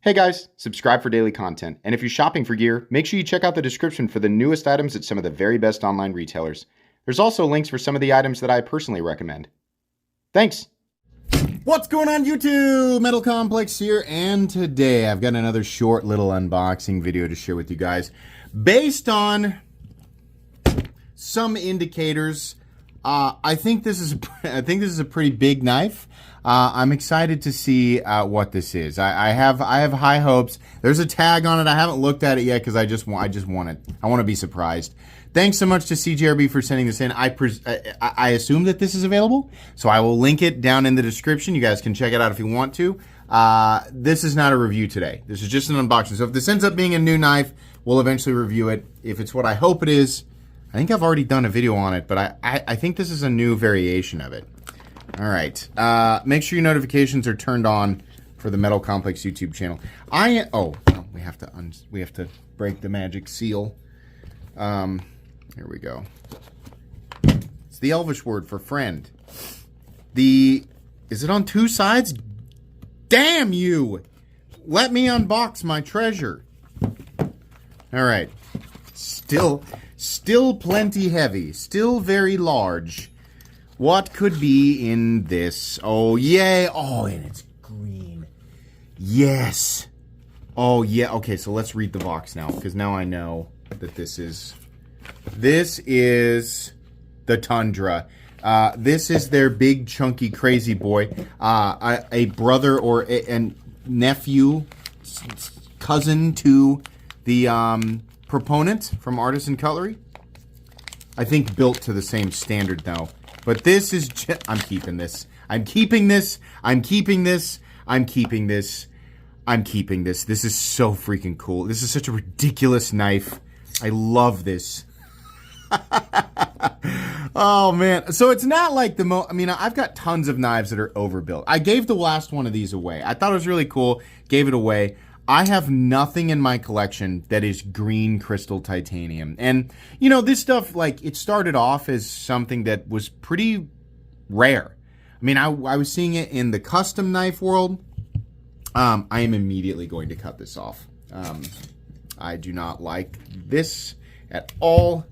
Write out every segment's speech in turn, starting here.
Hey guys, subscribe for daily content, and if you're shopping for gear, make sure you check out the description for the newest items at some of the very best online retailers. There's also links for some of the items that I personally recommend. Thanks! What's going on YouTube? Metal Complex here, and today I've got another short little unboxing video to share with you guys. Based on some indicators, I think this is a pretty big knife. I'm excited to see what this is. I have high hopes. There's a tag on it. I haven't looked at it yet because I just want it. I want to be surprised. Thanks so much to CJRB for sending this in. I assume that this is available, so I will link it down in the description. You guys can check it out if you want to. This is not a review today. This is just an unboxing. So if this ends up being a new knife, we'll eventually review it. If it's what I hope it is, I think I've already done a video on it, but I think this is a new variation of it. All right. Make sure your notifications are turned on for the Metal Complex YouTube channel. We have to break the magic seal. Here we go. It's the Elvish word for friend. Is it on two sides? Damn you! Let me unbox my treasure. All right. Still plenty heavy. Still very large. What could be in this? Oh, yay. Oh, and it's green. Yes. Oh, yeah. Okay, so let's read the box now, because now I know that this is the Tundra. This is their big, chunky, crazy boy. A brother or a nephew, cousin to the proponent from Artisan Cutlery. I think built to the same standard, though. But this is I'm keeping this. I'm keeping this. I'm keeping this. I'm keeping this. I'm keeping this. This is so freaking cool. This is such a ridiculous knife. I love this. Oh, man. So it's not like I mean, I've got tons of knives that are overbuilt. I gave the last one of these away. I thought it was really cool. Gave it away. I have nothing in my collection that is green crystal titanium. And, you know, this stuff, like, it started off as something that was pretty rare. I mean, I was seeing it in the custom knife world. I am immediately going to cut this off. I do not like this at all.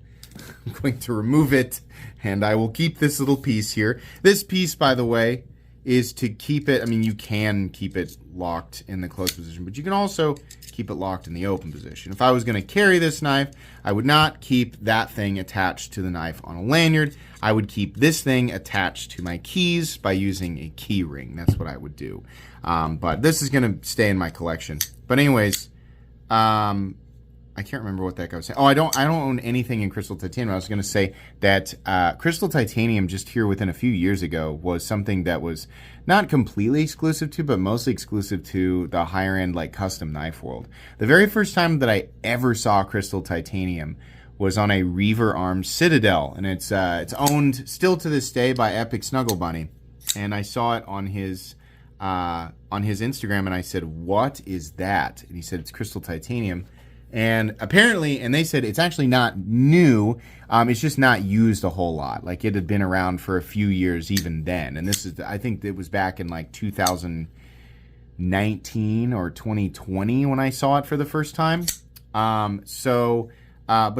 I'm going to remove it, and I will keep this little piece here. This piece, by the way, is to keep it, I mean, you can keep it locked in the closed position, but you can also keep it locked in the open position. If I was going to carry this knife, I would not keep that thing attached to the knife on a lanyard. I would keep this thing attached to my keys by using a key ring. That's what I would do. But this is going to stay in my collection. But anyways, I can't remember what that guy was saying. Oh, I don't own anything in crystal titanium. I was going to say that crystal titanium just here within a few years ago was something that was not completely exclusive to, but mostly exclusive to the higher end, like, custom knife world. The very first time that I ever saw crystal titanium was on a Reaver Arms Citadel, and it's owned still to this day by Epic Snuggle Bunny. And I saw it on his Instagram, and I said, "What is that?" And he said, "It's crystal titanium." And apparently, and they said it's actually not new, it's just not used a whole lot. Like, it had been around for a few years even then. And this is, I think it was back in like 2019 or 2020 when I saw it for the first time. But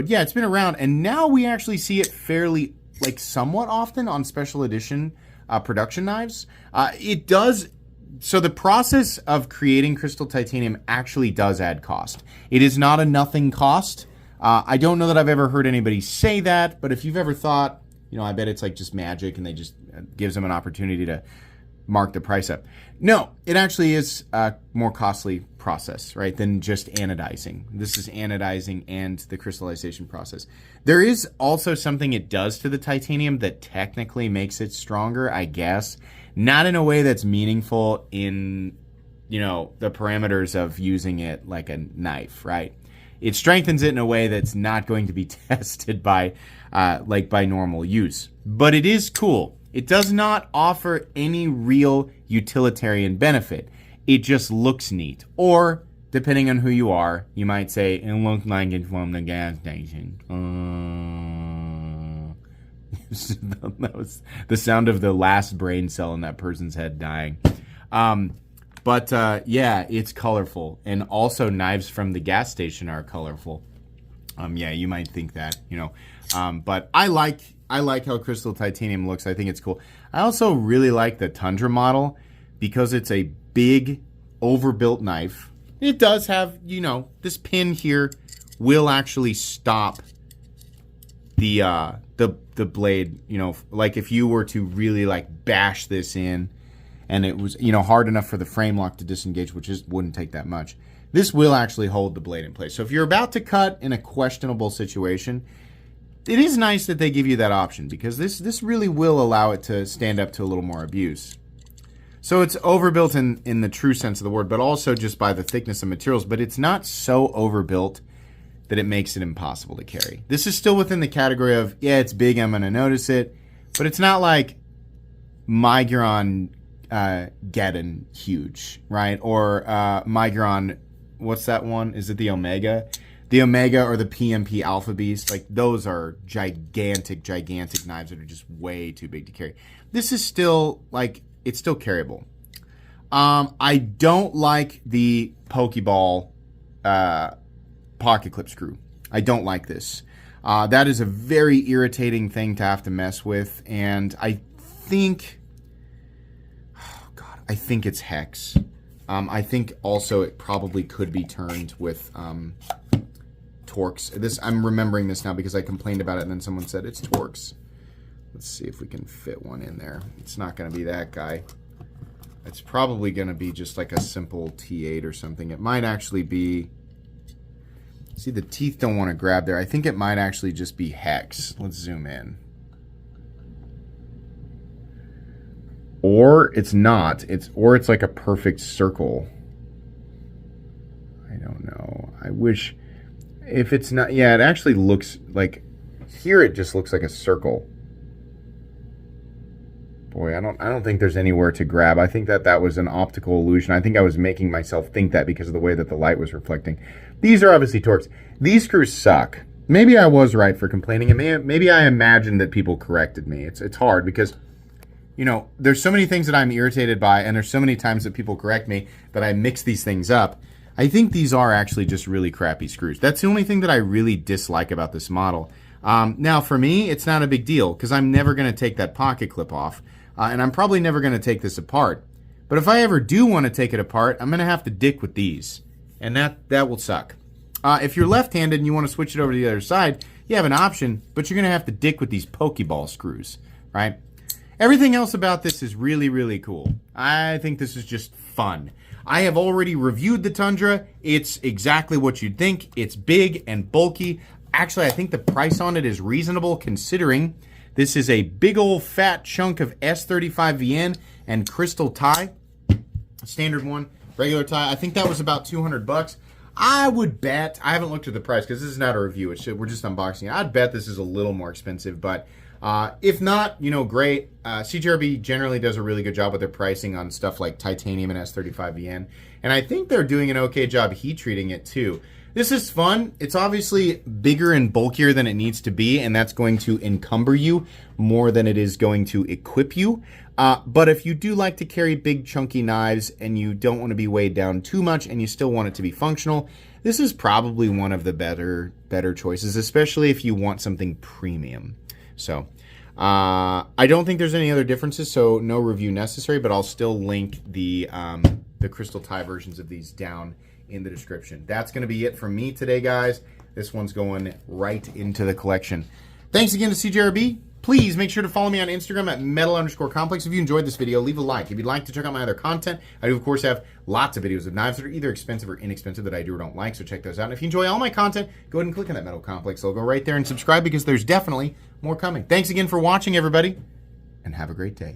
yeah, it's been around. And now we actually see it fairly, like, somewhat often on special edition production knives. It does. So the process of creating crystal titanium actually does add cost. It is not a nothing cost. I don't know that I've ever heard anybody say that, but if you've ever thought, you know, I bet it's like just magic and they just gives them an opportunity to mark the price up. No, it actually is a more costly process, right, than just anodizing. This is anodizing and the crystallization process. There is also something it does to the titanium that technically makes it stronger, I guess. Not in a way that's meaningful in, you know, the parameters of using it like a knife, right? It strengthens it in a way that's not going to be tested by normal use. But it is cool. It does not offer any real utilitarian benefit. It just looks neat. Or, depending on who you are, you might say, "It looks like it's from the gas station." That was the sound of the last brain cell in that person's head dying. But yeah, it's colorful, and also knives from the gas station are colorful. Yeah, you might think that, you know, but I like how crystal titanium looks. I think it's cool. I also really like the Tundra model because it's a big, overbuilt knife. It does have, you know, this pin here will actually stop the blade, you know, like if you were to really like bash this in and it was, you know, hard enough for the frame lock to disengage, which just wouldn't take that much. This will actually hold the blade in place. So if you're about to cut in a questionable situation, it is nice that they give you that option because this really will allow it to stand up to a little more abuse. So it's overbuilt in the true sense of the word, but also just by the thickness of materials, but it's not so overbuilt that it makes it impossible to carry. This is still within the category of, yeah, it's big, I'm gonna notice it, but it's not like Migron Geddon huge, right? Or Migron, what's that one? Is it the Omega? The Omega or the PMP Alpha Beast, like those are gigantic knives that are just way too big to carry. This is still, like, it's still carryable. I don't like the Pokeball pocket clip screw. I don't like this. That is a very irritating thing to have to mess with, and I think, oh God, I think it's hex. I think also it probably could be turned with Torx. I'm remembering this now because I complained about it and then someone said it's Torx. Let's see if we can fit one in there. It's not going to be that guy. It's probably going to be just like a simple T8 or something. It might actually be... See, the teeth don't want to grab there. I think it might actually just be hex. Let's zoom in. Or it's not. Or it's like a perfect circle. I don't know. I wish... If it's not... Yeah, it actually looks like... Here it just looks like a circle. Boy, I don't think there's anywhere to grab. I think that was an optical illusion. I think I was making myself think that because of the way that the light was reflecting. These are obviously Torx. These screws suck. Maybe I was right for complaining, and maybe I imagined that people corrected me. It's hard because, you know, there's so many things that I'm irritated by, and there's so many times that people correct me that I mix these things up. I think these are actually just really crappy screws. That's the only thing that I really dislike about this model. Now, for me, it's not a big deal because I'm never going to take that pocket clip off. And I'm probably never going to take this apart. But if I ever do want to take it apart, I'm going to have to dick with these. And that will suck. If you're left-handed and you want to switch it over to the other side, you have an option, but you're going to have to dick with these Pokeball screws, right? Everything else about this is really, really cool. I think this is just fun. I have already reviewed the Tundra. It's exactly what you'd think. It's big and bulky. Actually, I think the price on it is reasonable considering... This is a big old fat chunk of S35VN and crystal tie. Standard one, regular tie. I think that was about $200. I would bet, I haven't looked at the price because this is not a review. We're just unboxing it. I'd bet this is a little more expensive, but if not, you know, great. CJRB generally does a really good job with their pricing on stuff like titanium and S35VN. And I think they're doing an okay job heat treating it too. This is fun. It's obviously bigger and bulkier than it needs to be, and that's going to encumber you more than it is going to equip you. But if you do like to carry big chunky knives and you don't want to be weighed down too much and you still want it to be functional, this is probably one of the better choices, especially if you want something premium. So I don't think there's any other differences, so no review necessary, but I'll still link the crystal tie versions of these down in the description. That's going to be it from me today, guys. This one's going right into the collection. Thanks again to CJRB. Please make sure to follow me on Instagram at metal_complex. If you enjoyed this video, leave a like. If you'd like to check out my other content, I do, of course, have lots of videos of knives that are either expensive or inexpensive that I do or don't like, so check those out. And if you enjoy all my content, go ahead and click on that Metal Complex logo right there and subscribe because there's definitely more coming. Thanks again for watching, everybody, and have a great day.